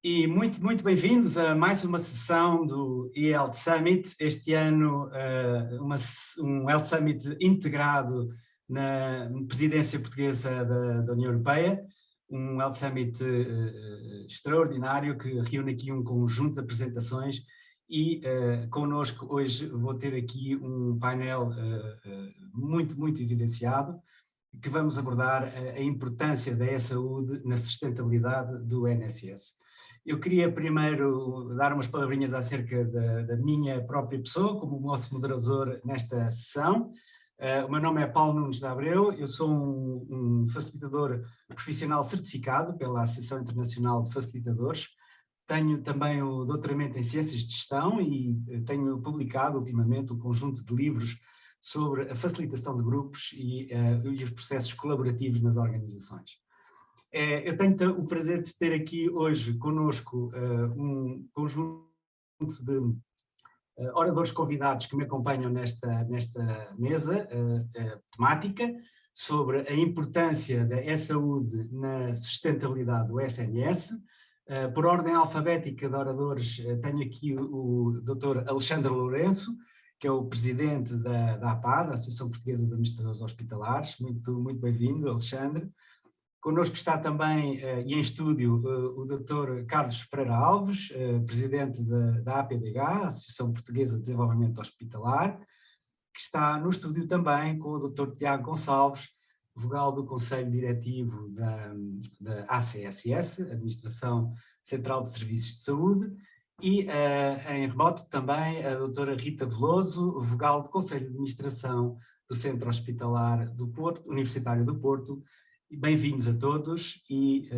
E muito bem-vindos a mais uma sessão do eHealth Summit. Este ano, um Health Summit integrado na presidência portuguesa da União Europeia, um Health Summit extraordinário que reúne aqui um conjunto de apresentações e connosco hoje vou ter aqui um painel muito evidenciado, que vamos abordar a importância da e-saúde na sustentabilidade do NSS. Eu queria primeiro dar umas palavrinhas acerca da minha própria pessoa, como o nosso moderador nesta sessão. O meu nome é Paulo Nunes de Abreu, eu sou um facilitador profissional certificado pela Associação Internacional de Facilitadores. Tenho também o doutoramento em Ciências de Gestão e tenho publicado ultimamente um conjunto de livros sobre a facilitação de grupos e os processos colaborativos nas organizações. Eu tenho o prazer de ter aqui hoje conosco um conjunto de oradores convidados que me acompanham nesta mesa temática sobre a importância da e-saúde na sustentabilidade do SNS. Por ordem alfabética de oradores, tenho aqui o Dr. Alexandre Lourenço, que é o presidente da APAD, a Associação Portuguesa de Administradores Hospitalares. Muito bem-vindo, Alexandre. Connosco está também, e em estúdio, o Dr. Carlos Pereira Alves, presidente da APDH, Associação Portuguesa de Desenvolvimento Hospitalar, que está no estúdio também com o Dr. Tiago Gonçalves, vogal do Conselho Diretivo da ACSS, Administração Central de Serviços de Saúde, e em remoto também a doutora Rita Veloso, vogal do Conselho de Administração do Centro Hospitalar do Porto, Universitário do Porto. Bem-vindos a todos e,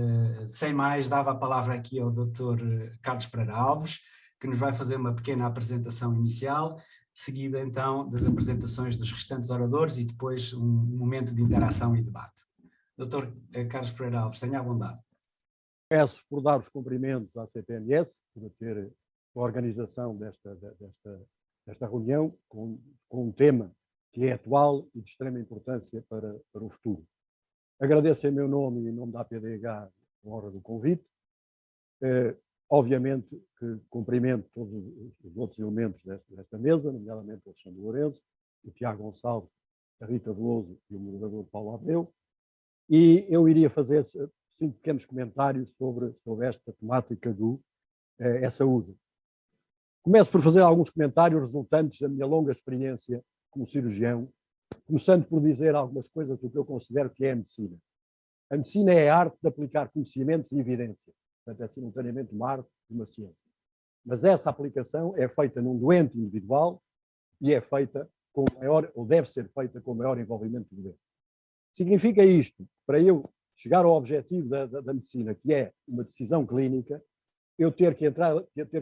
sem mais, dava a palavra aqui ao Dr. Carlos Pereira Alves, que nos vai fazer uma pequena apresentação inicial, seguida então das apresentações dos restantes oradores e depois um momento de interação e debate. Dr. Carlos Pereira Alves, tenha a bondade. Peço por dar os cumprimentos à CPMS por ter a organização desta reunião com um tema que é atual e de extrema importância para o futuro. Agradeço em meu nome e em nome da APDH a honra do convite. Obviamente que cumprimento todos os outros elementos desta mesa, nomeadamente o Alexandre Lourenço, o Tiago Gonçalves, a Rita Veloso e o moderador Paulo Abreu. E eu iria fazer 5 pequenos comentários sobre esta temática do e-saúde. Começo por fazer alguns comentários resultantes da minha longa experiência como cirurgião, começando por dizer algumas coisas do que eu considero que é a medicina. A medicina é a arte de aplicar conhecimentos e evidência. Portanto, é simultaneamente uma arte e uma ciência. Mas essa aplicação é feita num doente individual e é feita com maior, ou deve ser feita com o maior envolvimento do doente. Significa isto, para eu chegar ao objetivo da medicina, que é uma decisão clínica, eu ter que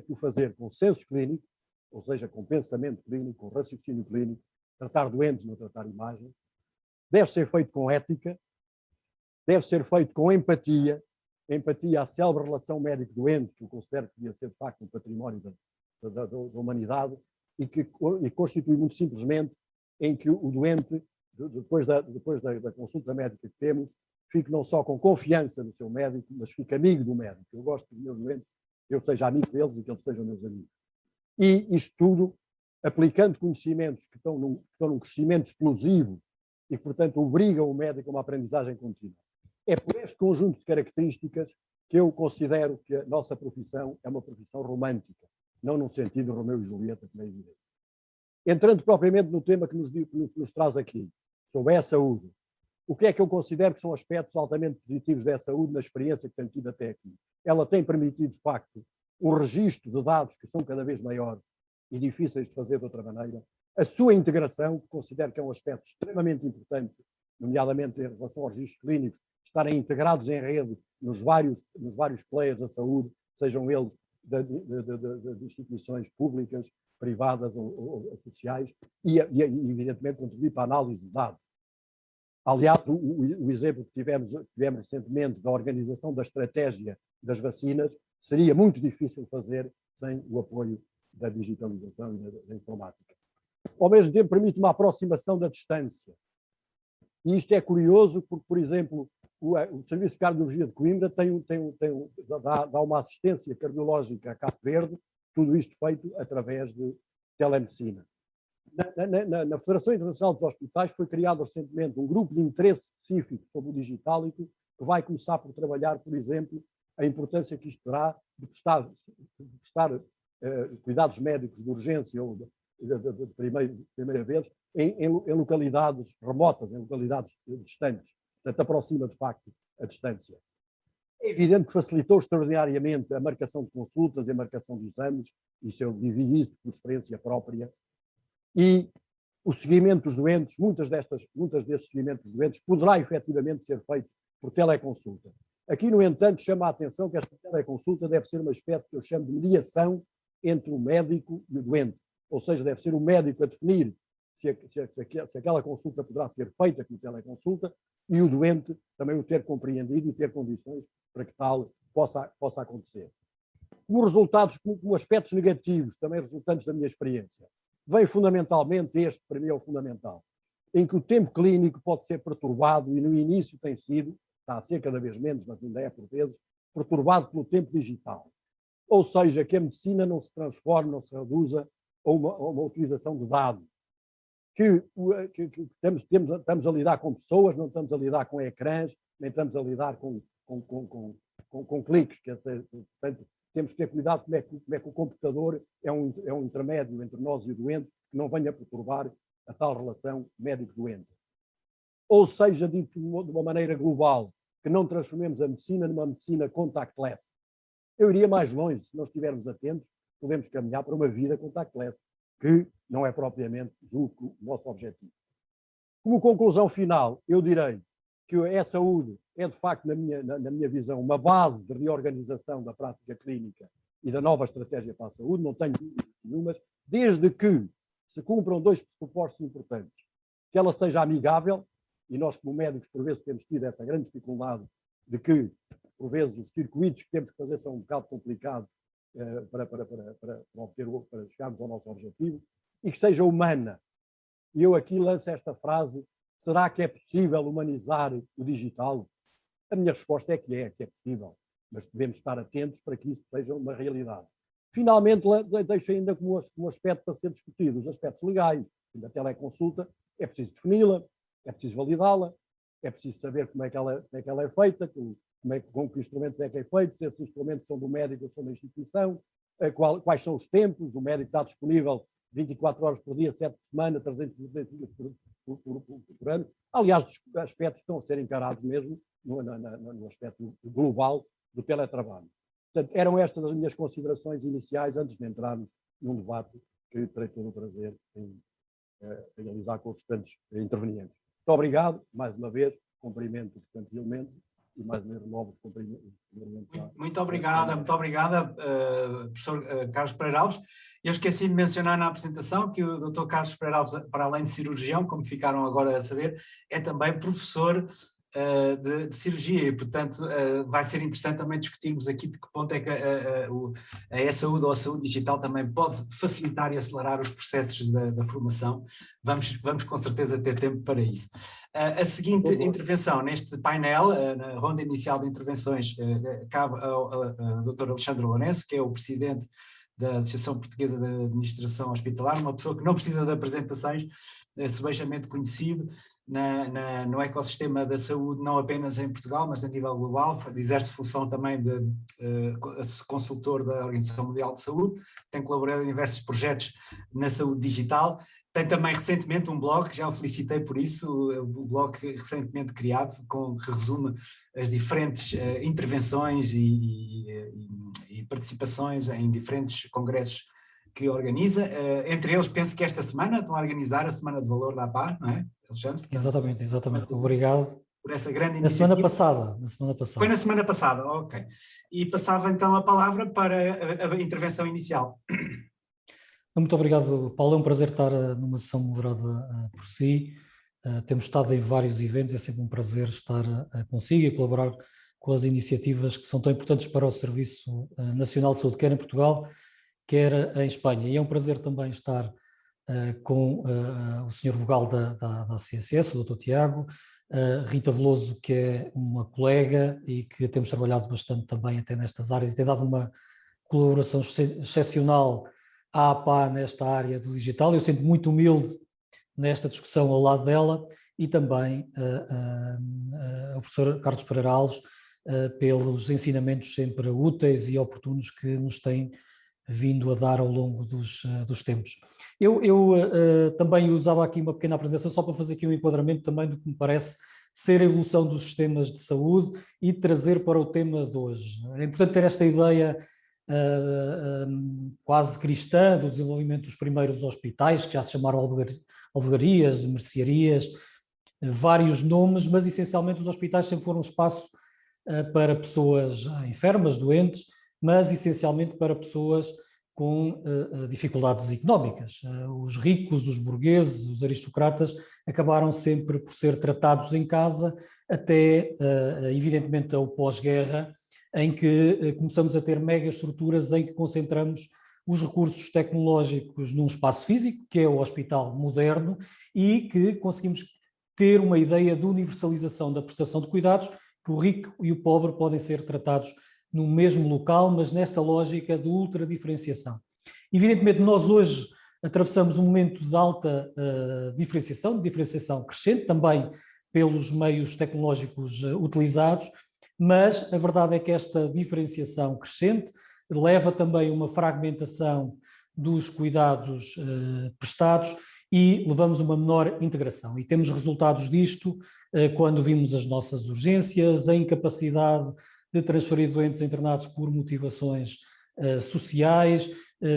o fazer com senso clínico, ou seja, com pensamento clínico, com raciocínio clínico, tratar doentes, não tratar imagens, deve ser feito com ética, deve ser feito com empatia à célebre relação médico-doente, que eu considero que devia ser de facto um património da humanidade, e constitui muito simplesmente em que o doente, depois da consulta médica que temos, fique não só com confiança no seu médico, mas fique amigo do médico. Eu gosto dos meus doentes, eu seja amigo deles e que eles sejam meus amigos. E isto tudo aplicando conhecimentos que estão num crescimento explosivo e que, portanto, obrigam o médico a uma aprendizagem contínua. É por este conjunto de características que eu considero que a nossa profissão é uma profissão romântica, não no sentido de Romeu e Julieta, como é evidente. Entrando propriamente no tema que nos traz aqui, sobre a saúde, o que é que eu considero que são aspectos altamente positivos da saúde na experiência que tenho tido até aqui? Ela tem permitido, de facto, um registro de dados que são cada vez maiores e difíceis de fazer de outra maneira, a sua integração, que considero que é um aspecto extremamente importante, nomeadamente em relação aos registros clínicos, estarem integrados em rede nos vários players da saúde, sejam eles de instituições públicas, privadas ou sociais, e evidentemente contribuir para a análise de dados. Aliás, o exemplo que tivemos recentemente da organização da estratégia das vacinas seria muito difícil fazer sem o apoio da digitalização e da informática. Ao mesmo tempo, permite uma aproximação da distância. E isto é curioso porque, por exemplo, o Serviço de Cardiologia de Coimbra dá uma assistência cardiológica a Cabo Verde, tudo isto feito através de telemedicina. Na Federação Internacional dos Hospitais foi criado recentemente um grupo de interesse específico sobre o digitálico, que vai começar por trabalhar, por exemplo, a importância que isto terá de prestar cuidados médicos de urgência ou de primeira vez em localidades remotas, em localidades distantes. Portanto, aproxima de facto a distância. É evidente que facilitou extraordinariamente a marcação de consultas e a marcação de exames, isso eu vivi isso por experiência própria, e o seguimento dos doentes, muitos destes seguimentos dos doentes, poderá efetivamente ser feito por teleconsulta. Aqui, no entanto, chama a atenção que esta teleconsulta deve ser uma espécie que eu chamo de mediação entre o médico e o doente, ou seja, deve ser o médico a definir se aquela consulta poderá ser feita como teleconsulta e o doente também o ter compreendido e ter condições para que tal possa acontecer. Como resultados, como aspectos negativos, também resultantes da minha experiência, vem fundamentalmente este, para mim é o fundamental, em que o tempo clínico pode ser perturbado e no início tem sido, está a ser cada vez menos, mas ainda é por vezes, perturbado pelo tempo digital. Ou seja, que a medicina não se transforme, não se reduza a uma utilização de dados. Que estamos a lidar com pessoas, não estamos a lidar com ecrãs, nem estamos a lidar com cliques. Quer dizer, portanto, temos que ter cuidado como é que o computador é um intermédio entre nós e o doente, que não venha perturbar a tal relação médico-doente. Ou seja, dito de uma maneira global, que não transformemos a medicina numa medicina contactless. Eu iria mais longe, se nós estivermos atentos, podemos caminhar para uma vida contactless, que não é propriamente, julgo, o nosso objetivo. Como conclusão final, eu direi que a e-saúde é, de facto, na minha visão, uma base de reorganização da prática clínica e da nova estratégia para a saúde, não tenho dúvidas nenhumas, desde que se cumpram dois pressupostos importantes. Que ela seja amigável, e nós, como médicos, por vezes temos tido essa grande dificuldade de que, por vezes, os circuitos que temos que fazer são um bocado complicados para chegarmos ao nosso objetivo, e que seja humana. E eu aqui lanço esta frase: será que é possível humanizar o digital? A minha resposta é que é possível, mas devemos estar atentos para que isso seja uma realidade. Finalmente, deixo ainda como aspecto para ser discutido os aspectos legais. Da teleconsulta é preciso defini-la, é preciso validá-la, é preciso saber como é que ela é feita, com que instrumentos é que é feito, se esses instrumentos são do médico ou são da instituição, quais são os tempos, o médico está disponível 24 horas por dia, 7 por semana, 365 dias por ano. Aliás, aspectos que estão a ser encarados mesmo no aspecto global do teletrabalho. Portanto, eram estas as minhas considerações iniciais antes de entrarmos num debate que terei todo o prazer em realizar com os restantes intervenientes. Muito obrigado, mais uma vez, cumprimento os restantes elementos e mais uma vez renovo os cumprimentos. Muito obrigada, professor Carlos Pereira Alves. Eu esqueci de mencionar na apresentação que o Dr. Carlos Pereira Alves, para além de cirurgião, como ficaram agora a saber, é também professor de cirurgia e, portanto, vai ser interessante também discutirmos aqui de que ponto é que a e-saúde ou a saúde digital também pode facilitar e acelerar os processos da formação. Vamos com certeza ter tempo para isso. A seguinte intervenção neste painel, na ronda inicial de intervenções, cabe ao Dr. Alexandre Lourenço, que é o presidente da Associação Portuguesa de Administração Hospitalar, uma pessoa que não precisa de apresentações, subejamente conhecido no ecossistema da saúde, não apenas em Portugal, mas a nível global, exerce função também de consultor da Organização Mundial de Saúde, tem colaborado em diversos projetos na saúde digital, tem também recentemente um blog, já o felicitei por isso, o blog recentemente criado, que resume as diferentes intervenções e participações em diferentes congressos que organiza, entre eles penso que esta semana estão a organizar a Semana de Valor da APAR, não é, Alexandre? Exatamente. Obrigado. Por essa grande iniciativa. Na semana passada. Foi na semana passada, ok. E passava então a palavra para a intervenção inicial. Muito obrigado, Paulo, é um prazer estar numa sessão moderada por si. Temos estado em vários eventos, é sempre um prazer estar consigo e colaborar com as iniciativas que são tão importantes para o Serviço Nacional de Saúde, quer em Portugal, quer em Espanha. E é um prazer também estar com o Sr. Vogal da CSS, o Dr. Tiago, Rita Veloso, que é uma colega e que temos trabalhado bastante também até nestas áreas e tem dado uma colaboração excepcional à APA nesta área do digital. Eu sinto muito humilde nesta discussão ao lado dela e também o professor Carlos Pereira Alves pelos ensinamentos sempre úteis e oportunos que nos tem vindo a dar ao longo dos tempos. Eu também usava aqui uma pequena apresentação só para fazer aqui um enquadramento também do que me parece ser a evolução dos sistemas de saúde e trazer para o tema de hoje. É importante ter esta ideia quase cristã do desenvolvimento dos primeiros hospitais, que já se chamaram alvegarias, mercearias, vários nomes, mas essencialmente os hospitais sempre foram um espaço para pessoas enfermas, doentes, mas essencialmente para pessoas com dificuldades económicas. Os ricos, os burgueses, os aristocratas acabaram sempre por ser tratados em casa, até evidentemente ao pós-guerra, em que começamos a ter mega estruturas em que concentramos os recursos tecnológicos num espaço físico, que é o hospital moderno, e que conseguimos ter uma ideia de universalização da prestação de cuidados, que o rico e o pobre podem ser tratados no mesmo local, mas nesta lógica de ultradiferenciação. Evidentemente, nós hoje atravessamos um momento de alta diferenciação, de diferenciação crescente, também pelos meios tecnológicos utilizados, mas a verdade é que esta diferenciação crescente leva também a uma fragmentação dos cuidados prestados e levamos uma menor integração. E temos resultados disto quando vimos as nossas urgências, a incapacidade de transferir doentes internados por motivações sociais,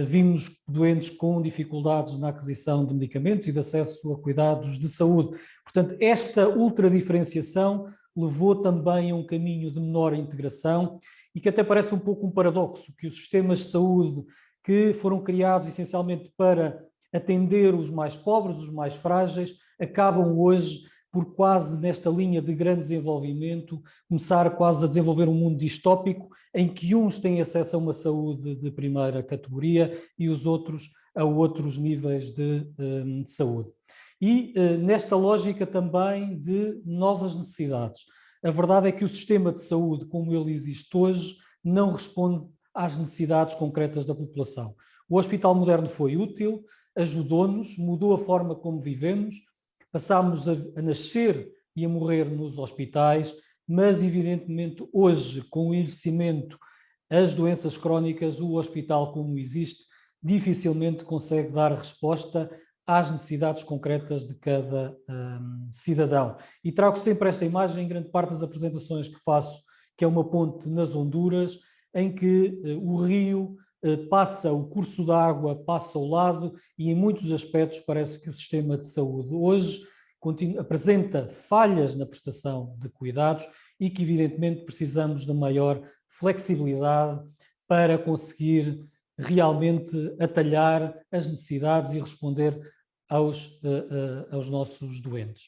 vimos doentes com dificuldades na aquisição de medicamentos e de acesso a cuidados de saúde. Portanto, esta ultradiferenciação levou também a um caminho de menor integração e que até parece um pouco um paradoxo, que os sistemas de saúde que foram criados essencialmente para atender os mais pobres, os mais frágeis, acabam hoje por quase nesta linha de grande desenvolvimento, começar quase a desenvolver um mundo distópico em que uns têm acesso a uma saúde de primeira categoria e os outros a outros níveis de saúde. E nesta lógica também de novas necessidades. A verdade é que o sistema de saúde, como ele existe hoje, não responde às necessidades concretas da população. O hospital moderno foi útil, ajudou-nos, mudou a forma como vivemos, passámos a nascer e a morrer nos hospitais, mas evidentemente hoje, com o envelhecimento, as doenças crónicas, o hospital como existe, dificilmente consegue dar resposta às necessidades concretas de cada cidadão. E trago sempre esta imagem em grande parte das apresentações que faço, que é uma ponte nas Honduras, em que o rio passa, o curso da água passa ao lado e em muitos aspectos parece que o sistema de saúde hoje apresenta falhas na prestação de cuidados e que evidentemente precisamos de maior flexibilidade para conseguir realmente atalhar as necessidades e responder aos nossos doentes.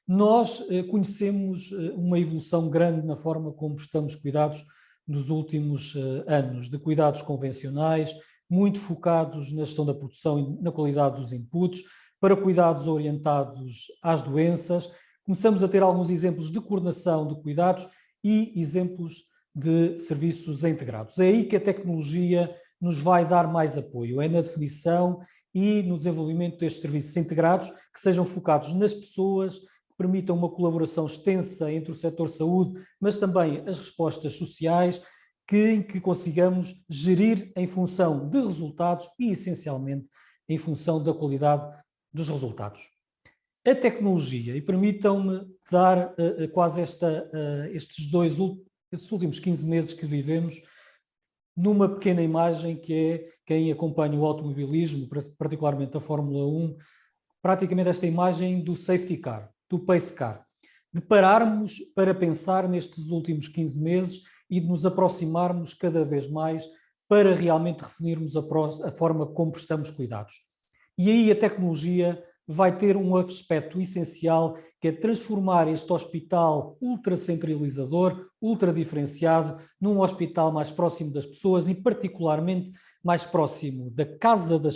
Nós conhecemos uma evolução grande na forma como prestamos cuidados nos últimos anos, de cuidados convencionais, muito focados na gestão da produção e na qualidade dos inputs, para cuidados orientados às doenças. Começamos a ter alguns exemplos de coordenação de cuidados e exemplos de serviços integrados. É aí que a tecnologia nos vai dar mais apoio, é na definição e no desenvolvimento destes serviços integrados que sejam focados nas pessoas, que permitam uma colaboração extensa entre o setor saúde, mas também as respostas sociais, em que consigamos gerir em função de resultados e, essencialmente, em função da qualidade dos resultados. A tecnologia, e permitam-me dar quase estes últimos 15 meses que vivemos, numa pequena imagem que é quem acompanha o automobilismo, particularmente a Fórmula 1, praticamente esta imagem do safety car, do pace car, de pararmos para pensar nestes últimos 15 meses e de nos aproximarmos cada vez mais para realmente definirmos a forma como prestamos cuidados. E aí a tecnologia vai ter um aspecto essencial, que é transformar este hospital ultracentralizador, ultradiferenciado, num hospital mais próximo das pessoas e particularmente mais próximo da casa das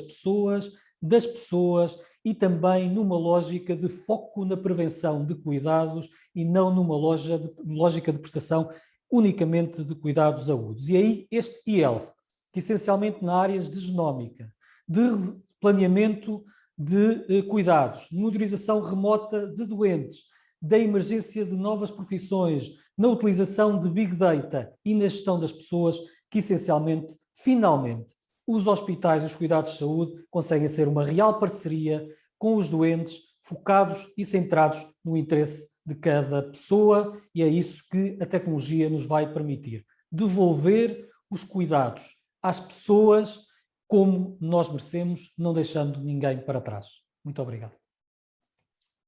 pessoas e também numa lógica de foco na prevenção de cuidados e não numa lógica de prestação unicamente de cuidados agudos. E aí este e-health, que essencialmente na áreas de genómica, de planeamento de cuidados, monitorização remota de doentes, da emergência de novas profissões, na utilização de Big Data e na gestão das pessoas, que essencialmente, finalmente, os hospitais e os cuidados de saúde conseguem ser uma real parceria com os doentes, focados e centrados no interesse de cada pessoa, e é isso que a tecnologia nos vai permitir. Devolver os cuidados às pessoas como nós merecemos, não deixando ninguém para trás. Muito obrigado.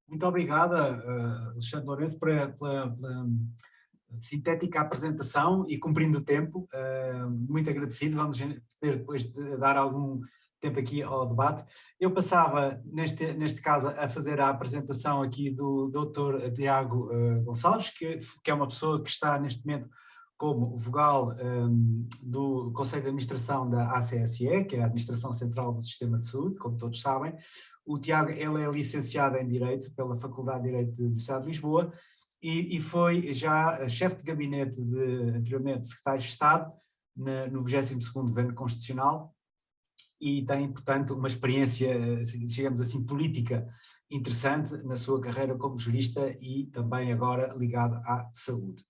Muito obrigado, Alexandre Lourenço, pela sintética apresentação e cumprindo o tempo. Muito agradecido. Vamos ter depois de dar algum tempo aqui ao debate. Eu passava, neste caso, a fazer a apresentação aqui do Dr. Tiago Gonçalves, que é uma pessoa que está neste momento como vogal do Conselho de Administração da ACSE, que é a Administração Central do Sistema de Saúde, como todos sabem. O Tiago, ele é licenciado em Direito pela Faculdade de Direito do Estado de Lisboa e foi já chefe de gabinete anteriormente secretário de Estado no 22º Governo Constitucional e tem, portanto, uma experiência, digamos assim, política interessante na sua carreira como jurista e também agora ligado à saúde.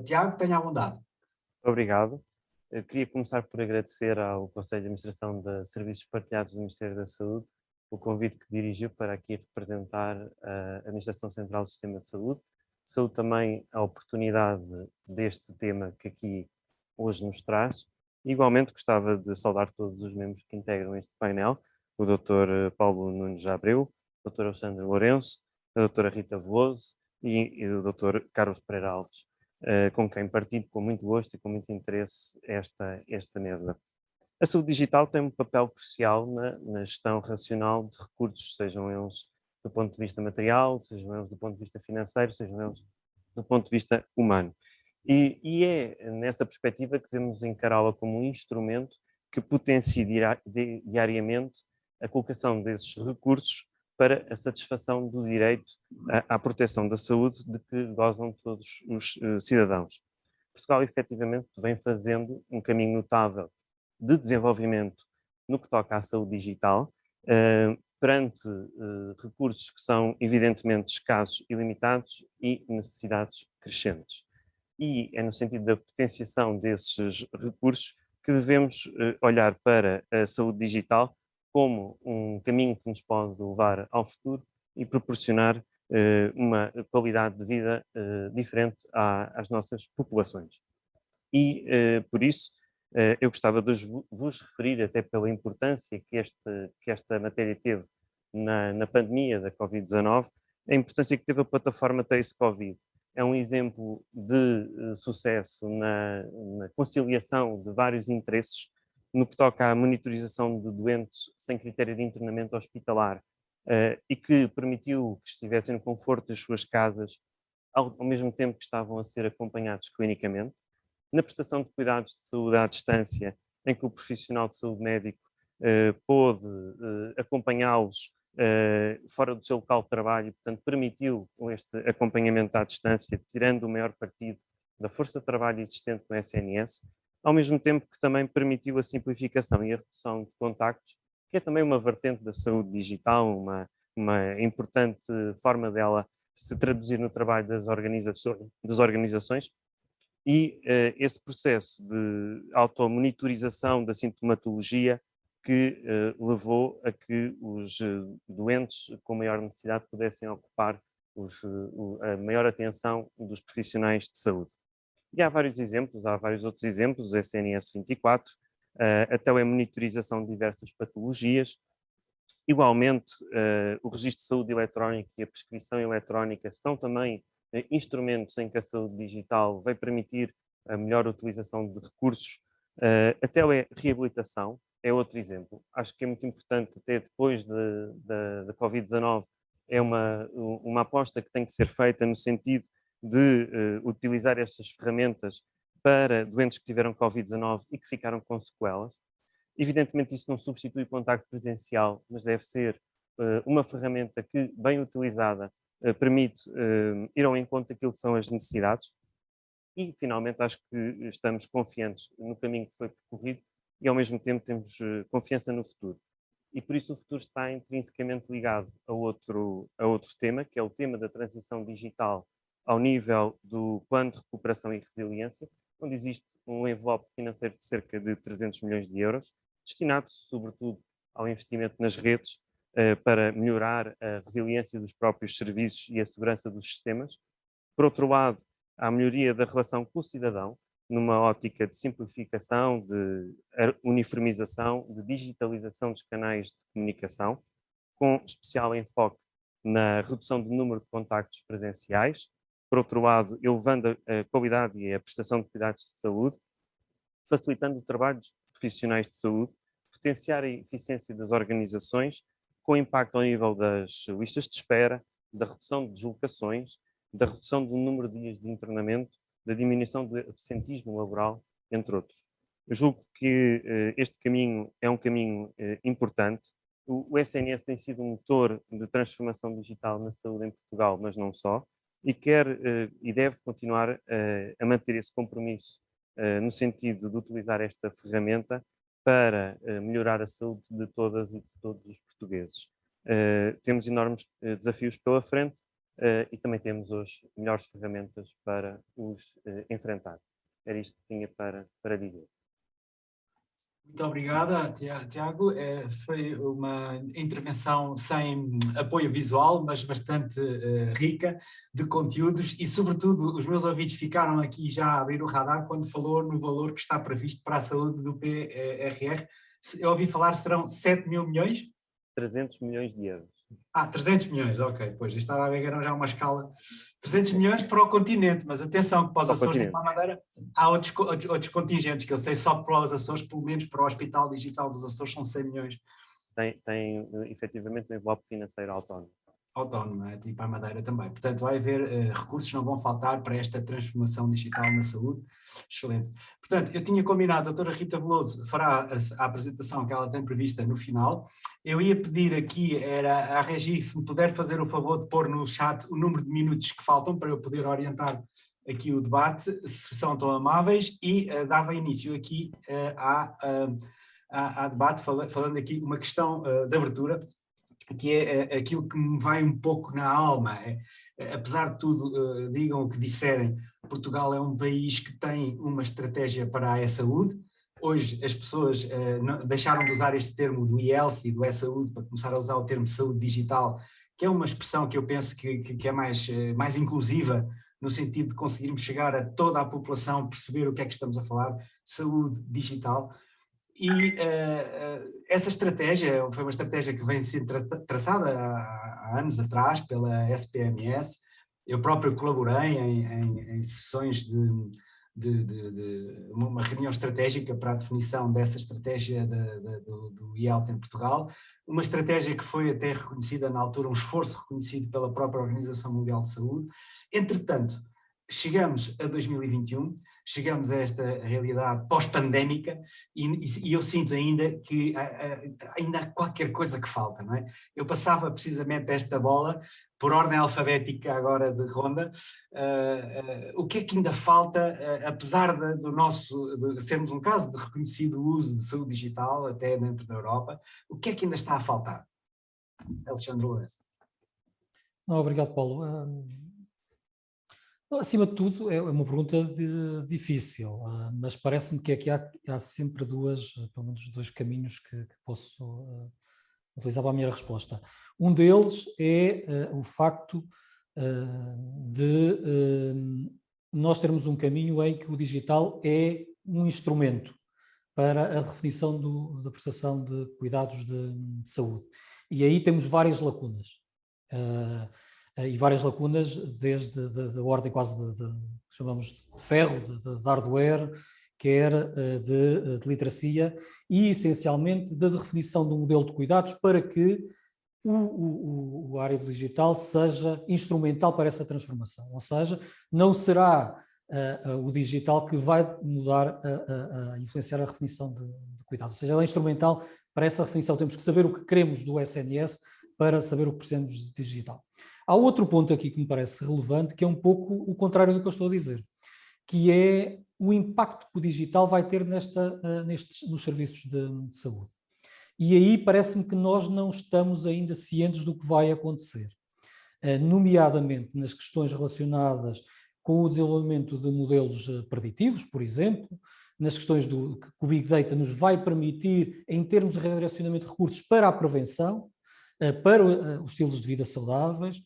Tiago, tenha à vontade. Obrigado. Eu queria começar por agradecer ao Conselho de Administração de Serviços Partilhados do Ministério da Saúde o convite que dirigiu para aqui representar a Administração Central do Sistema de Saúde. Saúde também a oportunidade deste tema que aqui hoje nos traz. Igualmente gostava de saudar todos os membros que integram este painel, o Dr. Paulo Nunes Abreu, o Dr. Alexandre Lourenço, a Dra. Rita Veloso e o Dr. Carlos Pereira Alves, com quem partilho com muito gosto e com muito interesse esta mesa. A saúde digital tem um papel crucial na gestão racional de recursos, sejam eles do ponto de vista material, sejam eles do ponto de vista financeiro, sejam eles do ponto de vista humano. E é nessa perspectiva que devemos encará-la como um instrumento que potencie diariamente a colocação desses recursos para a satisfação do direito à proteção da saúde de que gozam todos os cidadãos. Portugal, efetivamente, vem fazendo um caminho notável de desenvolvimento no que toca à saúde digital, perante recursos que são evidentemente escassos e limitados e necessidades crescentes. E é no sentido da potenciação desses recursos que devemos olhar para a saúde digital como um caminho que nos pode levar ao futuro e proporcionar uma qualidade de vida diferente às nossas populações. E, por isso, eu gostava de vos referir, até pela importância que esta matéria teve na pandemia da Covid-19, a importância que teve a plataforma Trace Covid. É um exemplo de sucesso na conciliação de vários interesses no que toca à monitorização de doentes sem critério de internamento hospitalar e que permitiu que estivessem no conforto das suas casas ao mesmo tempo que estavam a ser acompanhados clinicamente. Na prestação de cuidados de saúde à distância, em que o profissional de saúde médico pôde acompanhá-los fora do seu local de trabalho e, portanto, permitiu este acompanhamento à distância, tirando o maior partido da força de trabalho existente no SNS, ao mesmo tempo que também permitiu a simplificação e a redução de contactos, que é também uma vertente da saúde digital, uma importante forma dela se traduzir no trabalho das organizações. E esse processo de automonitorização da sintomatologia que levou a que os doentes com maior necessidade pudessem ocupar a maior atenção dos profissionais de saúde. E há vários outros exemplos, o SNS 24, a telemonitorização de diversas patologias. Igualmente, o registro de saúde eletrónico e a prescrição eletrónica são também instrumentos em que a saúde digital vai permitir a melhor utilização de recursos. A telereabilitação é outro exemplo. Acho que é muito importante, até depois da Covid-19, é uma aposta que tem que ser feita no sentido de utilizar estas ferramentas para doentes que tiveram Covid-19 e que ficaram com sequelas. Evidentemente, isso não substitui o contacto presencial, mas deve ser uma ferramenta que, bem utilizada, permite ir ao encontro daquilo que são as necessidades. E, finalmente, acho que estamos confiantes no caminho que foi percorrido e, ao mesmo tempo, temos confiança no futuro. E, por isso, o futuro está intrinsecamente ligado a outro tema, que é o tema da transição digital ao nível do Plano de Recuperação e Resiliência, onde existe um envelope financeiro de cerca de 300 milhões de euros, destinado, sobretudo, ao investimento nas redes para melhorar a resiliência dos próprios serviços e a segurança dos sistemas. Por outro lado, à melhoria da relação com o cidadão, numa ótica de simplificação, de uniformização, de digitalização dos canais de comunicação, com especial enfoque na redução do número de contactos presenciais. Por outro lado, elevando a qualidade e a prestação de cuidados de saúde, facilitando o trabalho dos profissionais de saúde, potenciar a eficiência das organizações, com impacto ao nível das listas de espera, da redução de deslocações, da redução do número de dias de internamento, da diminuição do absentismo laboral, entre outros. Eu julgo que este caminho é um caminho importante. O SNS tem sido um motor de transformação digital na saúde em Portugal, mas não só, e quer e deve continuar a manter esse compromisso no sentido de utilizar esta ferramenta para melhorar a saúde de todas e de todos os portugueses. Temos enormes desafios pela frente, e também temos hoje melhores ferramentas para os enfrentar. Era isto que tinha para dizer. Muito obrigada, Tiago. Foi uma intervenção sem apoio visual, mas bastante rica de conteúdos e, sobretudo, os meus ouvidos ficaram aqui já a abrir o radar quando falou no valor que está previsto para a saúde do PRR. Eu ouvi falar, serão 7 mil milhões? 300 milhões de euros. 300 milhões, ok, pois, estava a ver que era já uma escala, 300 milhões para o continente, mas atenção que para os Açores e para a Madeira há outros contingentes, que eu sei só para os Açores, pelo menos para o Hospital Digital dos Açores são 100 milhões. Tem efetivamente um envelope financeiro autónomo. Autónomo, e para a Madeira também. Portanto, vai haver recursos, não vão faltar para esta transformação digital na saúde. Excelente. Portanto, eu tinha combinado, a doutora Rita Veloso fará a apresentação que ela tem prevista no final. Eu ia pedir aqui, era a Regi, se me puder fazer o favor de pôr no chat o número de minutos que faltam para eu poder orientar aqui o debate, se são tão amáveis, e dava início aqui à debate, falando aqui uma questão de abertura, que é aquilo que me vai um pouco na alma. Apesar de tudo, digam o que disserem, Portugal é um país que tem uma estratégia para a e-saúde. Hoje as pessoas deixaram de usar este termo do e-health e do e-saúde para começar a usar o termo saúde digital, que é uma expressão que eu penso que é mais inclusiva, no sentido de conseguirmos chegar a toda a população, perceber o que é que estamos a falar, saúde digital. E essa estratégia foi uma estratégia que vem sendo traçada há anos atrás pela SPMS. Eu próprio colaborei em sessões de uma reunião estratégica para a definição dessa estratégia do e-health em Portugal, uma estratégia que foi até reconhecida na altura, um esforço reconhecido pela própria Organização Mundial de Saúde. Entretanto, chegamos a 2021, chegamos a esta realidade pós-pandémica e eu sinto ainda que ainda há qualquer coisa que falta, não é? Eu passava precisamente esta bola, por ordem alfabética agora de ronda, o que é que ainda falta, apesar de sermos um caso de reconhecido uso de saúde digital, até dentro da Europa, o que é que ainda está a faltar? Alexandre Lourenço. Obrigado, Paulo. Acima de tudo, é uma pergunta difícil, mas parece-me que aqui há sempre pelo menos dois caminhos que posso utilizar para a minha resposta. Um deles é o facto de nós termos um caminho em que o digital é um instrumento para a definição da prestação de cuidados de saúde. E aí temos várias lacunas. E várias lacunas desde da ordem quase chamamos de ferro, de hardware, quer de literacia e essencialmente da definição de um modelo de cuidados para que a área do digital seja instrumental para essa transformação, ou seja, não será o digital que vai mudar, a influenciar a definição de cuidados, ou seja, ela é instrumental para essa definição. Temos que saber o que queremos do SNS para saber o que precisamos de digital. Há outro ponto aqui que me parece relevante, que é um pouco o contrário do que eu estou a dizer, que é o impacto que o digital vai ter nos serviços de saúde. E aí parece-me que nós não estamos ainda cientes do que vai acontecer, nomeadamente nas questões relacionadas com o desenvolvimento de modelos preditivos, por exemplo, nas questões que o Big Data nos vai permitir em termos de redirecionamento de recursos para a prevenção, para os estilos de vida saudáveis,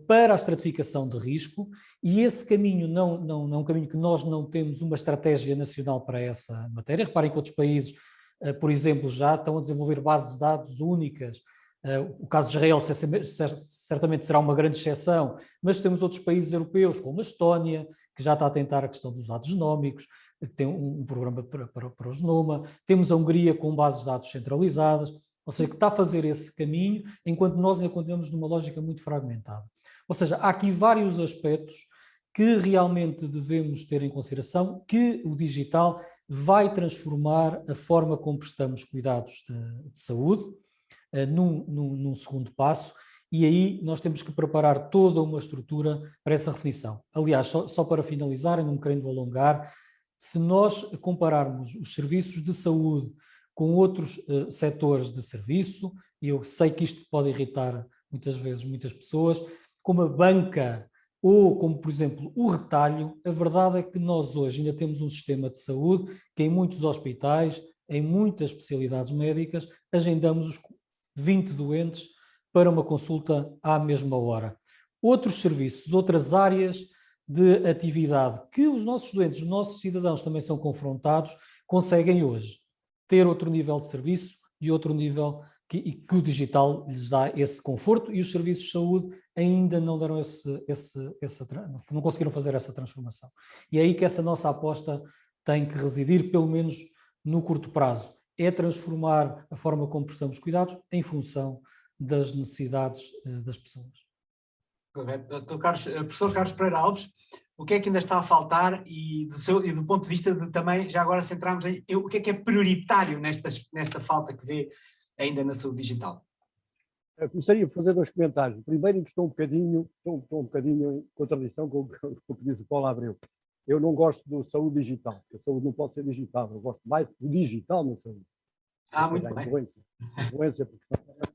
para a estratificação de risco, e esse caminho não é um caminho que nós não temos uma estratégia nacional para essa matéria. Reparem que outros países, por exemplo, já estão a desenvolver bases de dados únicas. O caso de Israel certamente será uma grande exceção, mas temos outros países europeus, como a Estónia, que já está a tentar a questão dos dados genómicos, que tem um programa para o genoma. Temos a Hungria com bases de dados centralizadas, ou seja, que está a fazer esse caminho, enquanto nós ainda continuamos numa lógica muito fragmentada. Ou seja, há aqui vários aspectos que realmente devemos ter em consideração, que o digital vai transformar a forma como prestamos cuidados de saúde, num segundo passo, e aí nós temos que preparar toda uma estrutura para essa reflexão. Aliás, só para finalizar, e não me querendo alongar, se nós compararmos os serviços de saúde com outros setores de serviço, e eu sei que isto pode irritar muitas vezes muitas pessoas, como a banca ou como, por exemplo, o retalho, a verdade é que nós hoje ainda temos um sistema de saúde que em muitos hospitais, em muitas especialidades médicas, agendamos os 20 doentes para uma consulta à mesma hora. Outros serviços, outras áreas de atividade que os nossos doentes, os nossos cidadãos também são confrontados, conseguem hoje ter outro nível de serviço e outro nível que o digital lhes dá esse conforto, e os serviços de saúde ainda não deram não conseguiram fazer essa transformação. E é aí que essa nossa aposta tem que residir, pelo menos no curto prazo, é transformar a forma como prestamos cuidados em função das necessidades das pessoas. Correto. Professor Carlos Pereira Alves, o que é que ainda está a faltar e do ponto de vista de também, já agora centrarmos em o que é prioritário nesta falta que vê ainda na saúde digital? Eu começaria a fazer 2 comentários. O primeiro, em que estou um bocadinho em contradição com o que disse o Paulo Abreu. Eu não gosto de saúde digital, porque a saúde não pode ser digital. Eu gosto mais do digital na saúde. Muito bem. Influência, porque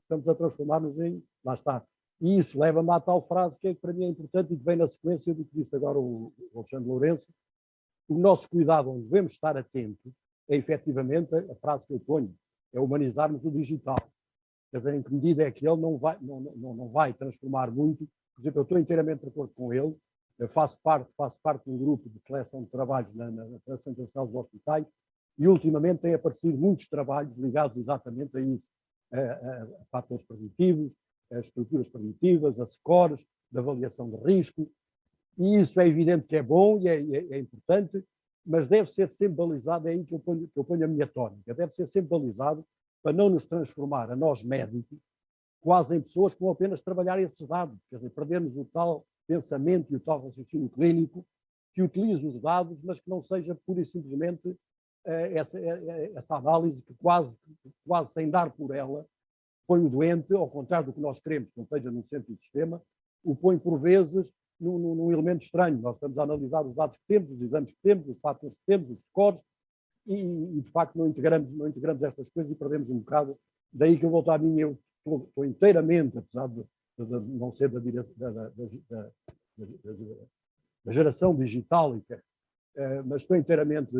estamos a transformar-nos em... Lá está. E isso leva-me à tal frase que para mim é importante e que vem na sequência do que disse agora o Alexandre Lourenço. O nosso cuidado, onde devemos estar atentos, é efetivamente a frase que eu ponho, é humanizarmos o digital. Quer dizer, em que medida é que ele não vai transformar muito. Por exemplo, eu estou inteiramente de acordo com ele, eu faço parte de um grupo de seleção de trabalhos na Federação Internacional dos Hospitais, e ultimamente têm aparecido muitos trabalhos ligados exatamente a isso, a fatores preditivos, as estruturas preditivas, as scores, de avaliação de risco, e isso é evidente que é bom e é importante, mas deve ser sempre balizado, é aí que eu ponho a minha tónica, deve ser sempre balizado para não nos transformar, a nós médicos, quase em pessoas que vão apenas trabalhar esses dados, quer dizer, perdermos o tal pensamento e o tal raciocínio clínico que utilize os dados, mas que não seja pura e simplesmente essa análise que quase sem dar por ela, põe o doente, ao contrário do que nós queremos, que não esteja no centro do sistema, o põe por vezes num elemento estranho. Nós estamos a analisar os dados que temos, os exames que temos, os fatores que temos, os scores, e de facto não integramos estas coisas e perdemos um bocado. Daí que eu volto a mim, eu estou inteiramente, apesar de não ser da geração digital, mas estou inteiramente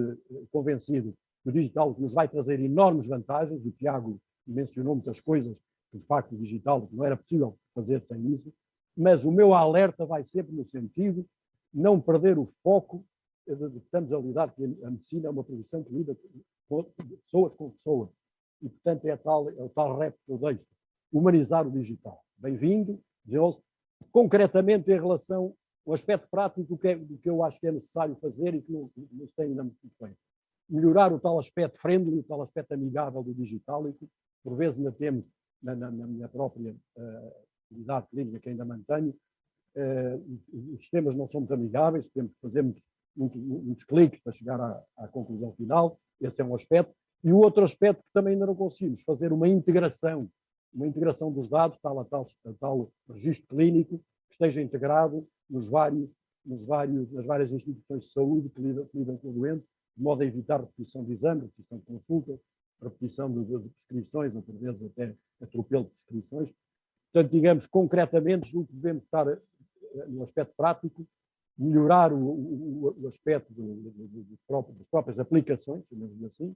convencido que o digital nos vai trazer enormes vantagens. O Tiago mencionou muitas coisas que, de facto, o digital não era possível fazer sem isso, mas o meu alerta vai sempre no sentido de não perder o foco de que estamos a lidar, que a medicina é uma profissão que lida com pessoas, e, portanto, é o tal rap que eu deixo, humanizar o digital. Bem-vindo, desenvolve-se concretamente em relação ao aspecto prático do que eu acho que é necessário fazer e que não se tem ainda muito bem. Melhorar o tal aspecto friendly, o tal aspecto amigável do digital, e que por vezes ainda temos, na minha própria unidade clínica que ainda mantenho, os sistemas não são muito amigáveis, temos que fazer muitos cliques para chegar à conclusão final. Esse é um aspecto. E o outro aspecto que também ainda não conseguimos, fazer uma integração uma integração dos dados, tal registro clínico, que esteja integrado nas várias instituições de saúde que lidam com o doente, de modo a evitar repetição de exames, repetição de consultas, repetição de prescrições, ou por vezes até atropelo de prescrições. Portanto, digamos, concretamente, julgo que devemos estar, no aspecto prático, melhorar o aspecto das próprias aplicações, chamemos assim,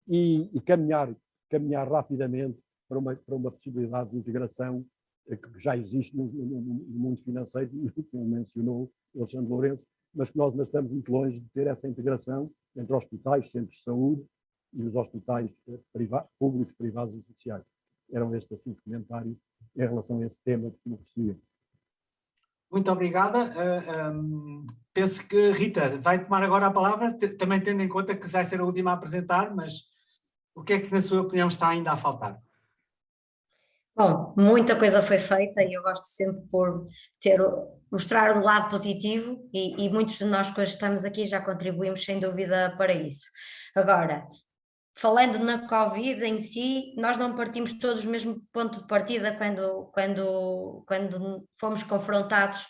e caminhar rapidamente para uma possibilidade de integração que já existe no mundo financeiro, como mencionou o Alexandre Lourenço, mas que nós estamos muito longe de ter essa integração entre hospitais, centros de saúde e os hospitais públicos, privados e sociais. Eram estes assim comentários em relação a esse tema de democracia. Muito obrigada. Penso que Rita vai tomar agora a palavra, também tendo em conta que vai ser a última a apresentar, mas o que é que, na sua opinião, está ainda a faltar? Bom, muita coisa foi feita e eu gosto sempre por mostrar um lado positivo e muitos de nós que hoje estamos aqui já contribuímos sem dúvida para isso. Agora, falando na Covid em si, nós não partimos todos do mesmo ponto de partida quando fomos confrontados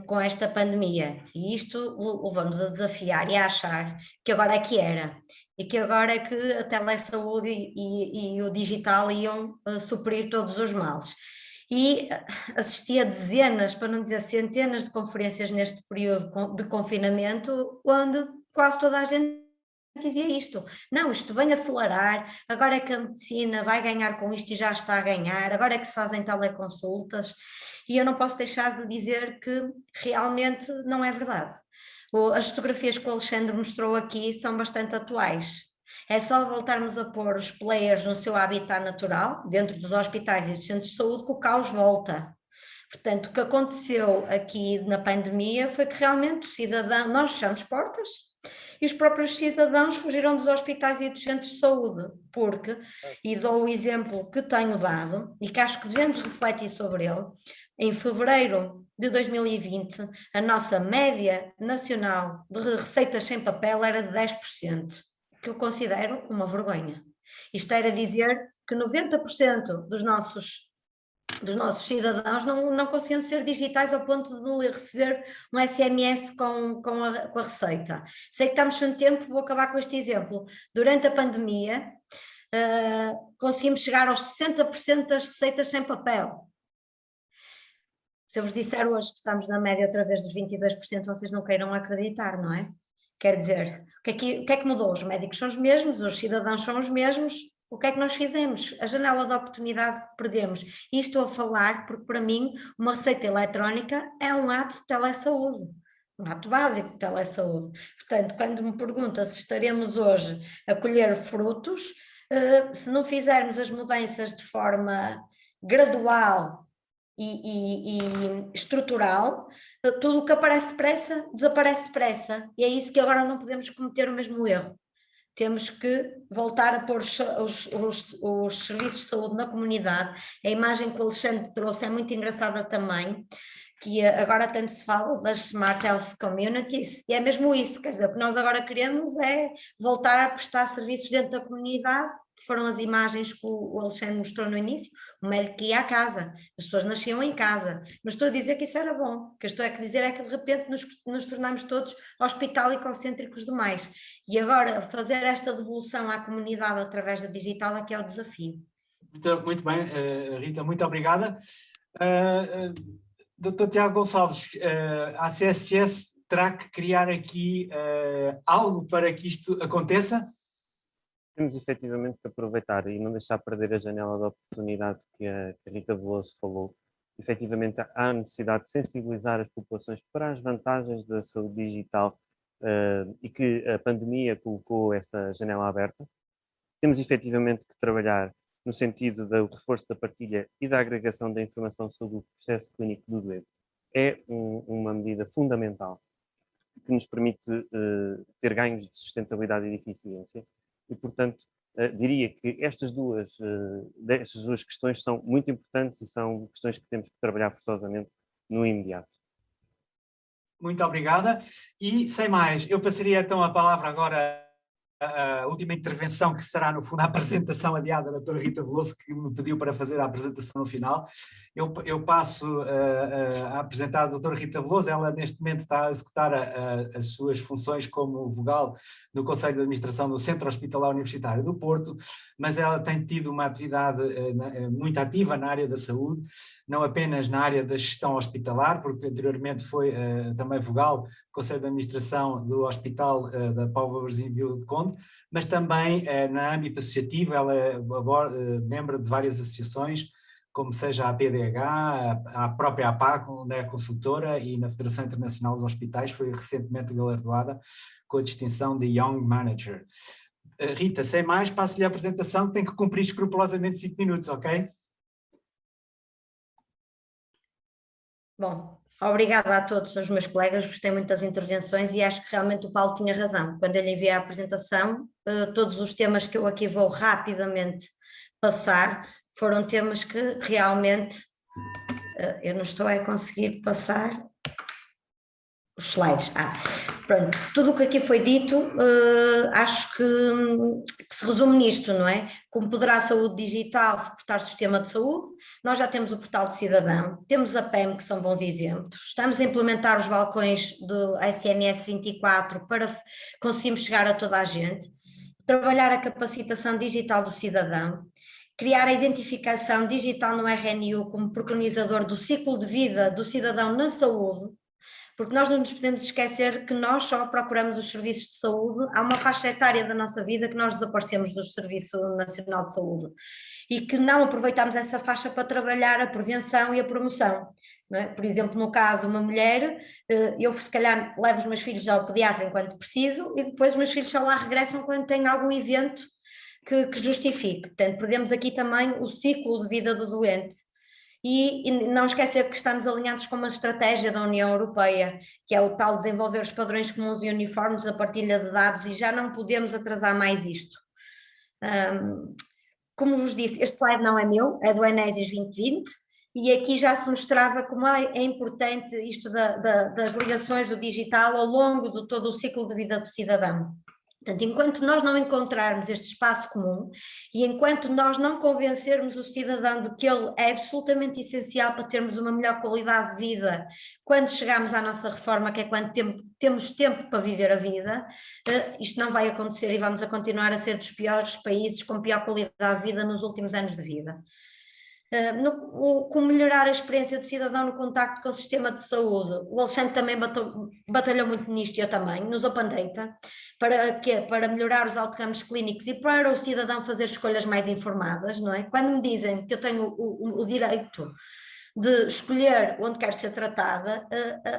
com esta pandemia, e isto levou-nos a desafiar e a achar que agora é que era, e que agora é que a telesaúde e o digital iam suprir todos os males. E assisti a dezenas, para não dizer centenas de conferências neste período de confinamento, onde quase toda a gente dizia isto, não, isto vem acelerar, agora é que a medicina vai ganhar com isto e já está a ganhar, agora é que se fazem teleconsultas, e eu não posso deixar de dizer que realmente não é verdade. As fotografias que o Alexandre mostrou aqui são bastante atuais. É só voltarmos a pôr os players no seu habitat natural, dentro dos hospitais e dos centros de saúde, que o caos volta. Portanto, o que aconteceu aqui na pandemia foi que realmente o cidadão, nós fechamos portas, e os próprios cidadãos fugiram dos hospitais e dos centros de saúde, porque, e dou o exemplo que tenho dado, e que acho que devemos refletir sobre ele, em fevereiro de 2020, a nossa média nacional de receitas sem papel era de 10%, que eu considero uma vergonha. Isto era dizer que 90% dos nossos cidadãos não conseguiam ser digitais ao ponto de receber um SMS com a receita. Sei que estamos sem tempo, vou acabar com este exemplo. Durante a pandemia, conseguimos chegar aos 60% das receitas sem papel. Se eu vos disser hoje que estamos na média outra vez dos 22%, vocês não queiram acreditar, não é? Quer dizer, o que é que mudou? Os médicos são os mesmos, os cidadãos são os mesmos. O que é que nós fizemos? A janela de oportunidade que perdemos. E estou a falar porque, para mim, uma receita eletrónica é um ato de telesaúde, um ato básico de telesaúde. Portanto, quando me pergunta se estaremos hoje a colher frutos, se não fizermos as mudanças de forma gradual e estrutural, tudo o que aparece depressa, desaparece depressa. E é isso que agora não podemos cometer o mesmo erro. Temos que voltar a pôr os serviços de saúde na comunidade. A imagem que o Alexandre trouxe é muito engraçada também, que agora tanto se fala das Smart Health Communities, e é mesmo isso, quer dizer, o que nós agora queremos é voltar a prestar serviços dentro da comunidade, que foram as imagens que o Alexandre mostrou no início, o médico que ia à casa, as pessoas nasciam em casa, mas estou a dizer que isso era bom, o que eu estou a dizer é que de repente nos tornamos todos hospital-icocêntricos demais, e agora fazer esta devolução à comunidade através da digital é que é o desafio. Muito bem, Rita, muito obrigada. Dr. Tiago Gonçalves, a CSS terá que criar aqui algo para que isto aconteça? Temos efetivamente que aproveitar e não deixar perder a janela de oportunidade que a Rita Veloso falou. Efetivamente há necessidade de sensibilizar as populações para as vantagens da saúde digital e que a pandemia colocou essa janela aberta. Temos efetivamente que trabalhar no sentido do reforço da partilha e da agregação da informação sobre o processo clínico do doente. É uma medida fundamental que nos permite ter ganhos de sustentabilidade e de eficiência. E, portanto, diria que estas duas questões são muito importantes e são questões que temos que trabalhar forçosamente no imediato. Muito obrigada. E, sem mais, eu passaria então a palavra agora a última intervenção, que será, no fundo, a apresentação adiada da doutora Rita Veloso, que me pediu para fazer a apresentação no final. Eu passo a apresentar a doutora Rita Veloso. Ela, neste momento, está a executar as suas funções como vogal no Conselho de Administração do Centro Hospitalar Universitário do Porto, mas ela tem tido uma atividade muito ativa na área da saúde, não apenas na área da gestão hospitalar, porque anteriormente foi também vogal do Conselho de Administração do Hospital da Póvoa de Varzim Vila de Conde, mas também no âmbito associativo. Ela é membro de várias associações, como seja a PDH, a própria APAC, onde é consultora, e na Federação Internacional dos Hospitais foi recentemente galardoada com a distinção de Young Manager. Rita, sem mais, passo-lhe a apresentação, que tem que cumprir escrupulosamente 5 minutos, ok? Bom, obrigada a todos os meus colegas, gostei muito das intervenções e acho que realmente o Paulo tinha razão. Quando eu lhe enviei a apresentação, todos os temas que eu aqui vou rapidamente passar foram temas que realmente eu não estou a conseguir passar os slides. Pronto, tudo o que aqui foi dito, acho que se resume nisto, não é? Como poderá a saúde digital suportar o sistema de saúde? Nós já temos o portal do cidadão, temos a PEM, que são bons exemplos, estamos a implementar os balcões do SNS 24 para conseguirmos chegar a toda a gente, trabalhar a capacitação digital do cidadão, criar a identificação digital no RNU como preconizador do ciclo de vida do cidadão na saúde, porque nós não nos podemos esquecer que nós só procuramos os serviços de saúde, há uma faixa etária da nossa vida que nós desaparecemos do Serviço Nacional de Saúde e que não aproveitamos essa faixa para trabalhar a prevenção e a promoção. Não é? Por exemplo, no caso, uma mulher, eu se calhar levo os meus filhos ao pediatra enquanto preciso e depois os meus filhos só lá regressam quando tem algum evento que justifique. Portanto, perdemos aqui também o ciclo de vida do doente. E não esquecer que estamos alinhados com uma estratégia da União Europeia, que é o tal desenvolver os padrões comuns e uniformes, a partilha de dados, e já não podemos atrasar mais isto. Como vos disse, este slide não é meu, é do Enésis 2020, e aqui já se mostrava como é importante isto das ligações do digital ao longo de todo o ciclo de vida do cidadão. Portanto, enquanto nós não encontrarmos este espaço comum e enquanto nós não convencermos o cidadão de que ele é absolutamente essencial para termos uma melhor qualidade de vida quando chegamos à nossa reforma, que é quando temos tempo para viver a vida, isto não vai acontecer e vamos a continuar a ser dos piores países com pior qualidade de vida nos últimos anos de vida. Como melhorar a experiência do cidadão no contacto com o sistema de saúde. O Alexandre também batalhou muito nisto, e eu também, nos Open Data, para melhorar os outcomes clínicos e para o cidadão fazer escolhas mais informadas, não é? Quando me dizem que eu tenho o direito de escolher onde quero ser tratada,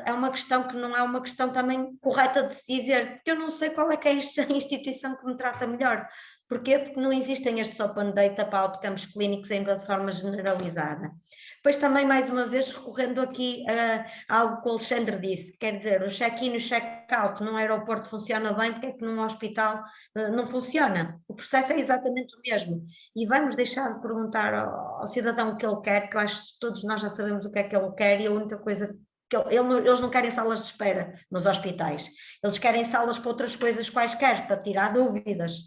é uma questão que não é uma questão também correta de se dizer, porque eu não sei qual é que é a instituição que me trata melhor. Porquê? Porque não existem estes open data para outcomes clínicos ainda de forma generalizada. Depois também, mais uma vez, recorrendo aqui a algo que o Alexandre disse, quer dizer, o check-in e o check-out num aeroporto funciona bem, porque é que num hospital não funciona? O processo é exatamente o mesmo. E vamos deixar de perguntar ao cidadão o que ele quer, que eu acho que todos nós já sabemos o que é que ele quer, e a única coisa que eles não querem salas de espera nos hospitais, eles querem salas para outras coisas quaisquer, para tirar dúvidas,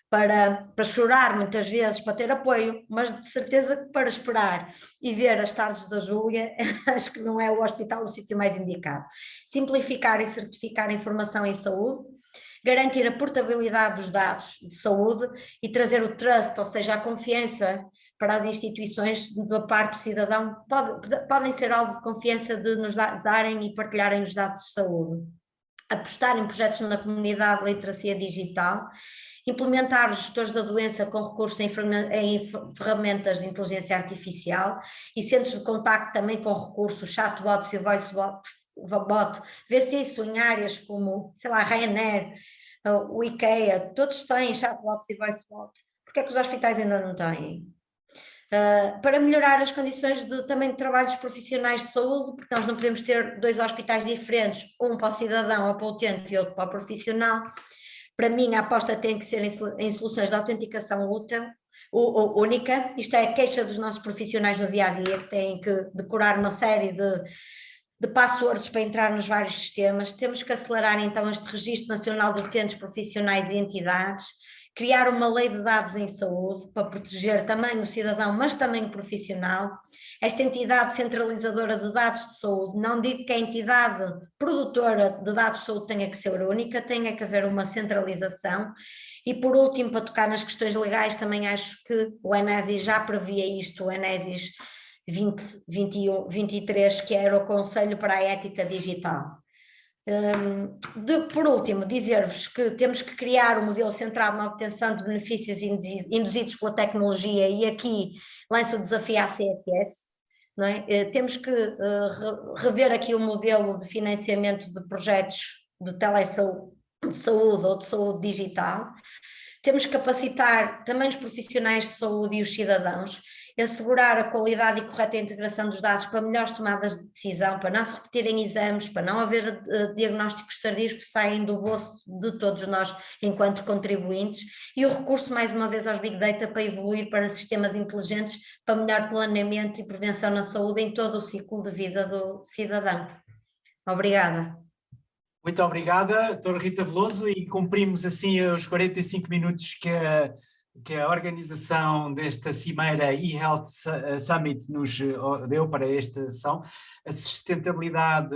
para chorar muitas vezes, para ter apoio, mas de certeza que para esperar e ver as tardes da Júlia, acho que não é o hospital o sítio mais indicado. Simplificar e certificar a informação em saúde, garantir a portabilidade dos dados de saúde e trazer o trust, ou seja, a confiança para as instituições da parte do cidadão, podem ser alvo de confiança de nos darem e partilharem os dados de saúde. Apostar em projetos na comunidade de literacia digital, implementar os gestores da doença com recurso em ferramentas de inteligência artificial e centros de contacto também com recursos, chatbots e voicebot, ver se isso em áreas como, sei lá, Ryanair, o IKEA, todos têm chatbots e voicebot. Porque é que os hospitais ainda não têm? Para melhorar as condições também de trabalho dos profissionais de saúde, porque nós não podemos ter dois hospitais diferentes, um para o cidadão ou para o utente e outro para o profissional. Para mim, a aposta tem que ser em soluções de autenticação única. Isto é a queixa dos nossos profissionais no dia-a-dia, que têm que decorar uma série de passwords para entrar nos vários sistemas, temos que acelerar então este Registro Nacional de Utentes Profissionais e Entidades, criar uma lei de dados em saúde para proteger também o cidadão, mas também o profissional. Esta entidade centralizadora de dados de saúde, não digo que a entidade produtora de dados de saúde tenha que ser única, tenha que haver uma centralização. E por último, para tocar nas questões legais, também acho que o ENESIS já previa isto, o ENESIS 2023, que era o Conselho para a Ética Digital. Por último, dizer-vos que temos que criar um modelo centrado na obtenção de benefícios induzidos pela tecnologia, e aqui lanço o desafio à CSS, não é? Temos que rever aqui o modelo de financiamento de projetos de telesaúde, de saúde ou de saúde digital. Temos que capacitar também os profissionais de saúde e os cidadãos, assegurar a qualidade e correta integração dos dados para melhores tomadas de decisão, para não se repetirem exames, para não haver diagnósticos tardios que saem do bolso de todos nós enquanto contribuintes, e o recurso mais uma vez aos Big Data para evoluir para sistemas inteligentes para melhor planeamento e prevenção na saúde em todo o ciclo de vida do cidadão. Obrigada. Muito obrigada, doutora Rita Veloso, e cumprimos assim os 45 minutos que a organização desta cimeira eHealth Summit nos deu para esta sessão. A sustentabilidade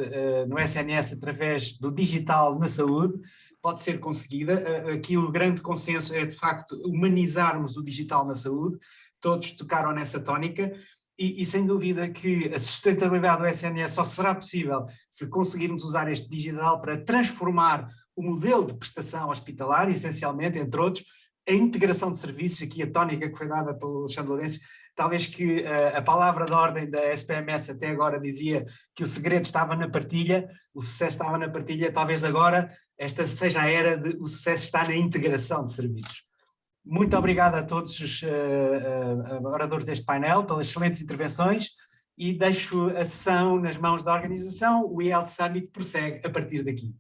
no SNS através do digital na saúde pode ser conseguida. Aqui o grande consenso é, de facto, humanizarmos o digital na saúde. Todos tocaram nessa tónica. E sem dúvida que a sustentabilidade do SNS só será possível se conseguirmos usar este digital para transformar o modelo de prestação hospitalar, essencialmente, entre outros, a integração de serviços, aqui a tónica que foi dada pelo Alexandre Lourenço, talvez que a palavra de ordem da SPMS até agora dizia que o segredo estava na partilha, o sucesso estava na partilha, talvez agora esta seja a era de o sucesso está na integração de serviços. Muito obrigado a todos os oradores deste painel pelas excelentes intervenções, e deixo a sessão nas mãos da organização. O eHealth Summit prossegue a partir daqui.